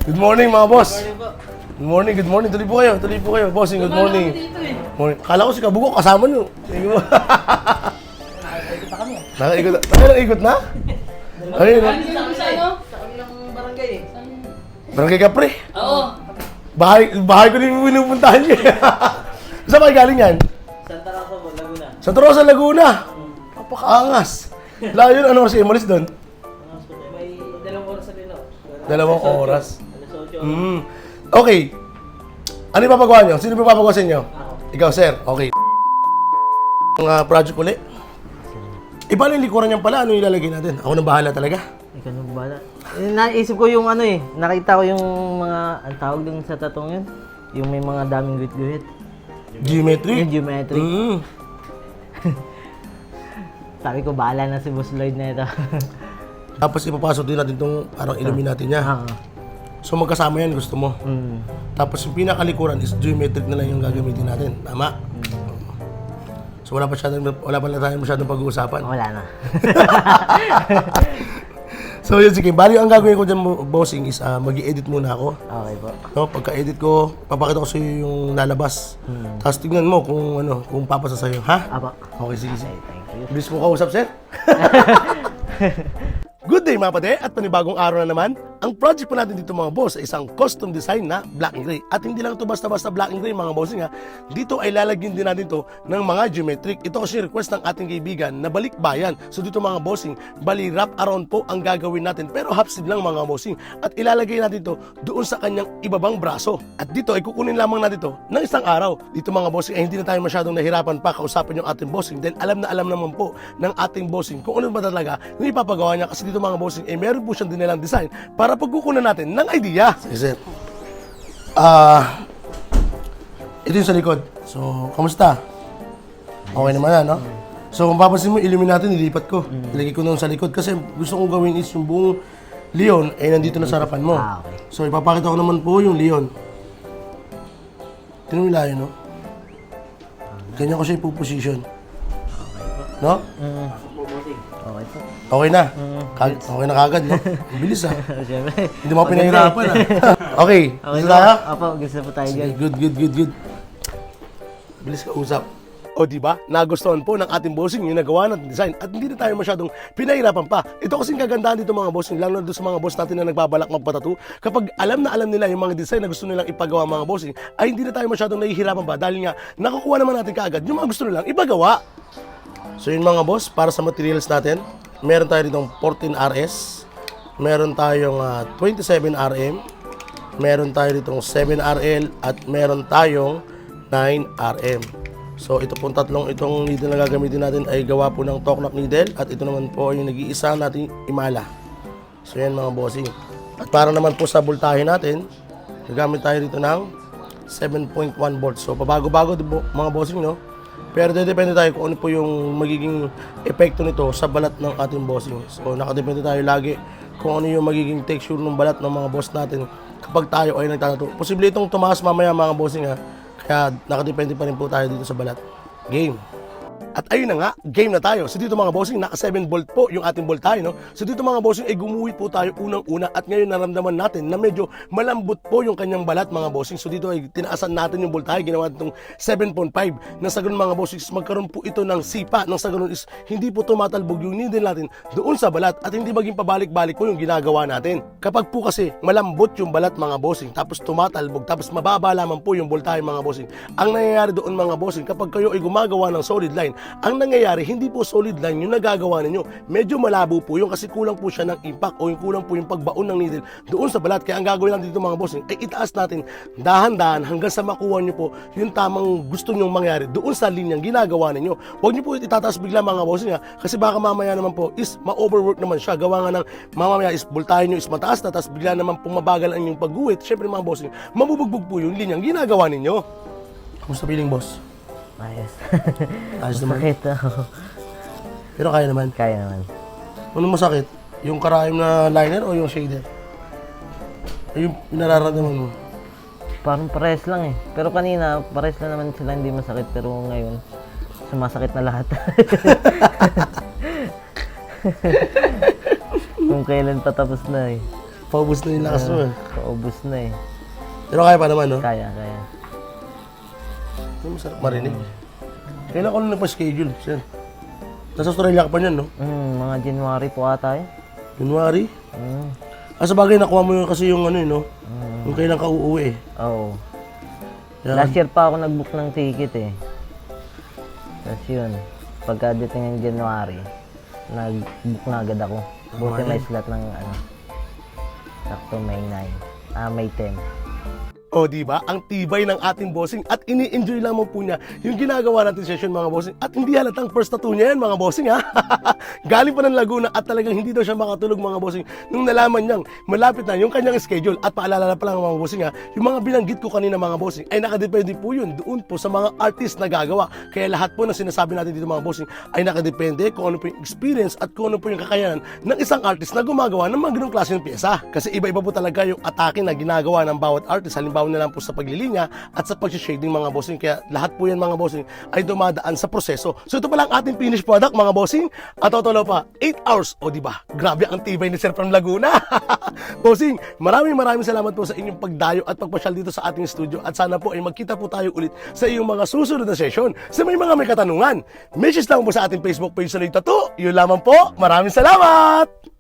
Good morning mga boss. Good morning, good morning. Tuloy po kayo. Bossing, good morning. Morning. Kala ko si Kabugo, kasama nyo. Nakikita kami. Nakaikot na. Nakikot na? Ayun na. Sa kanilang barangay eh. Barangay Capre. Oo. Bahay ko din pinupuntahan niyo. Saan kayo galing yan? Santa Rosa po, Laguna. Santa Rosa, Laguna. Napakaangas. Layo yun, ano kasi umalis doon? May 2 oras sa dito. 2 oras. Alas 8. Okay. Ano yung papagawa nyo? Sino yung papagawa sa inyo? Ikaw, sir. Okay. Ang project uli. Iba na yung likuran niyan pala. Ano yung ilalagay natin? Ako nang bahala talaga. Ikaw nang bala. Naisip ko yung ano eh. Nakita ko yung mga, ang tawag din sa tatong yun. Yung may mga daming guhit-guhit. Geometry? Yung geometry. Sabi ko, bahala na si Boss Lloyd na ito. Tapos ipapasok din natin itong parang illuminati niya. So magkasama yan, gusto mo. Tapos yung pinakalikuran is geometric na lang yung gagamitin natin. Tama? So wala pa tayo masyadong pag-uusapan. Wala na. So yun, sige. Bali, ang gagawin ko dyan, bossing, is mag-i-edit muna ako. Okay po. No, pagka-edit ko, papakita ko sa iyo yung lalabas. Tapos tignan mo kung papasa sa iyo, ha? Apa. Okay, sige. Okay, thank you. Bilis mo kausap, sir. Good day mga pate at panibagong araw na naman. Ang project po natin dito mga boss ay isang custom design na black and gray. At hindi lang ito basta-basta black and gray mga bossing ha. Dito ay lalagyan din natin ito ng mga geometric. Ito kasi request ng ating kaibigan na balikbayan. So dito mga bossing, bali wrap around po ang gagawin natin. Pero half sleeve lang mga bossing. At ilalagay natin ito doon sa kanyang ibabang braso. At dito ay kukunin lamang natin ito ng isang araw. Dito mga bossing ay hindi na tayo masyadong nahirapan pa kausapin yung ating bossing. Dahil alam naman po ng ating bossing kung ano ba talaga yung ipapagawa niya. Kasi dito mga bossing ay meron po siyang dinilang design para pagkukunan natin ng idea. Sige sir. Ito yung sa likod. So, kamusta? Okay naman yan, no? So, kung papansin mo, illuminati, nilipat ko. Ilagay ko noon sa likod kasi gusto kong gawin is yung buong leon ay nandito na sa harapan mo. Okay. So, ipapakita ko naman po yung leon. Tingnan mo yung layo, no? Ganyan ko siya ipuposition. No? Okay po. Okay na. Okay na kagad, no? Ang bilis, ha? Siyempre. Hindi mo pinahirapan, ha? Okay. Okay Gusto na. tayo? Apo, gusto po tayo dyan. Good. Bilis ka usap. O diba, nagustuhan po ng ating bossing yung nagawa ng design at hindi na tayo masyadong pinahirapan pa. Ito kasing kagandahan dito mga bossing, lalo na doon sa mga boss natin na nagbabalak magpatattoo. Kapag alam na alam nila yung mga design na gusto nilang ipagawa mga bossing, ay hindi na tayo masyadong nahihirapan pa dahil nga nakukuha naman natin kaagad yung mga gusto nilang ipagawa. So yun mga boss, para sa materials natin, meron tayo ditong 14RS, meron tayong 27RM, meron tayo ditong 7RL at meron tayong 9RM. So ito pong itong needle na gagamitin natin ay gawa po ng Toknak needle at ito naman po yung nag-iisa nating imala. So yan mga bossing. At para naman po sa voltahe natin, gagamit tayo dito ng 7.1 volts. So pabago-bago mga bossing, no? Pero depende tayo kung ano po yung magiging epekto nito sa balat ng ating bossing. So nakadepende tayo lagi kung ano yung magiging texture ng balat ng mga boss natin kapag tayo ay nagtatato. Posible itong tumaas mamaya mga bossing ha. Kaya nakadepende pa rin po tayo dito sa balat. Game. At ayun na nga, game na tayo. So dito mga bossing, naka 7 volt po yung ating voltahe, no? So dito mga bossing, ay gumuhit po tayo unang-una at ngayon naramdaman natin na medyo malambot po yung kanyang balat mga bossing. So dito ay tinaasan natin yung voltahe, ginawa itong 7.5. Nang sa ganun mga bossing, magkaroon po ito ng sipa. Nang sa ganun is hindi po tumatalbog yung needle natin doon sa balat at hindi maging pabalik-balik po yung ginagawa natin. Kapag po kasi malambot yung balat mga bossing, tapos tumatalbog, tapos mababa lamang po yung voltahe mga bossing. Ang nangyayari doon mga bossing, kapag kayo ay gumagawa ng solid line, ang nangyayari, hindi po solid line yung nagagawa ninyo. Medyo malabo po yung kasi kulang po siya ng impact o yung kulang po yung pagbaon ng needle doon sa balat. Kaya ang gagawin natin dito mga bossing ay itaas natin dahan-dahan hanggang sa makuha nyo po yung tamang gusto nyong mangyari doon sa linyang ginagawa ninyo. Huwag nyo po itataas bigla mga bossing ha, kasi baka mamaya naman po is ma-overwork naman siya. Gawa nga ng mamaya is voltahe nyo is mataas na, tapos bigla naman pumabagal ang inyong pagguhit. Syempre mga bossing, mabubugbog po yung linyang ginagawa ninyo. Kumusta feeling boss? Ayos. Ayos naman. Masakit ako. Pero kaya naman. Kaya naman. Ano masakit? Yung karayom na liner o yung shader? Yung nararamdaman mo? Parang pares lang eh. Pero kanina, pares na naman sila hindi masakit. Pero ngayon, sumasakit na lahat. Kung kailan patapos na eh. Paubos na yung lakas mo. Paubos na eh. Pero kaya pa naman, no? Kaya. Masarap marinig. Kailan ko lang nagpa-schedule, sir? Nasa Australia ka pa niyan, no? Mga January po ata eh. January? Mm. Sa bagay, nakuha mo yun kasi yung ano, no? Yung kailan ka uuwi, eh. Oo. Yan. Last year pa ako nag-book ng ticket eh. Tapos yun, pagkadating ng January, nag-book na agad ako. Buti may slot ng ano, sakto May 9. May 10. O, di ba? Ang tibay ng ating bossing at ini-enjoy lamang po niya yung ginagawa natin session, mga bossing. At hindi halatang first tattoo niya yan, mga bossing, ha? Galing pa ng Laguna at talagang hindi daw siya makatulog, mga bossing, nung nalaman niyang malapit na yung kanyang schedule. At paalala na pa lang, mga bossing, ha? Yung mga binanggit ko kanina, mga bossing, ay nakadepende po yun doon po sa mga artist na gagawa. Kaya lahat po na sinasabi natin dito, mga bossing, ay nakadepende kung ano po yung experience at kung ano po yung kakayanan ng isang artist na gumagawa ng mga ganung klase ng pyesa. Kasi iba-iba po talaga yung atake na ginagawa ng bawat artist. Halimbawa na lang po sa paglilinya at sa pag-shading, mga bossing. Kaya lahat po yan, mga bossing, ay dumadaan sa proseso. So ito pa lang ating finished product, mga bossing. At totoo pa, 8 hours. O di ba? Grabe ang tibay ni Sir from Laguna. Bossing, maraming salamat po sa inyong pagdayo at pagpasyal dito sa ating studio. At sana po ay magkita po tayo ulit sa iyong mga susunod na session. Sa may katanungan, message lang po sa ating Facebook page sa Tattoo. Yun lamang po. Maraming salamat!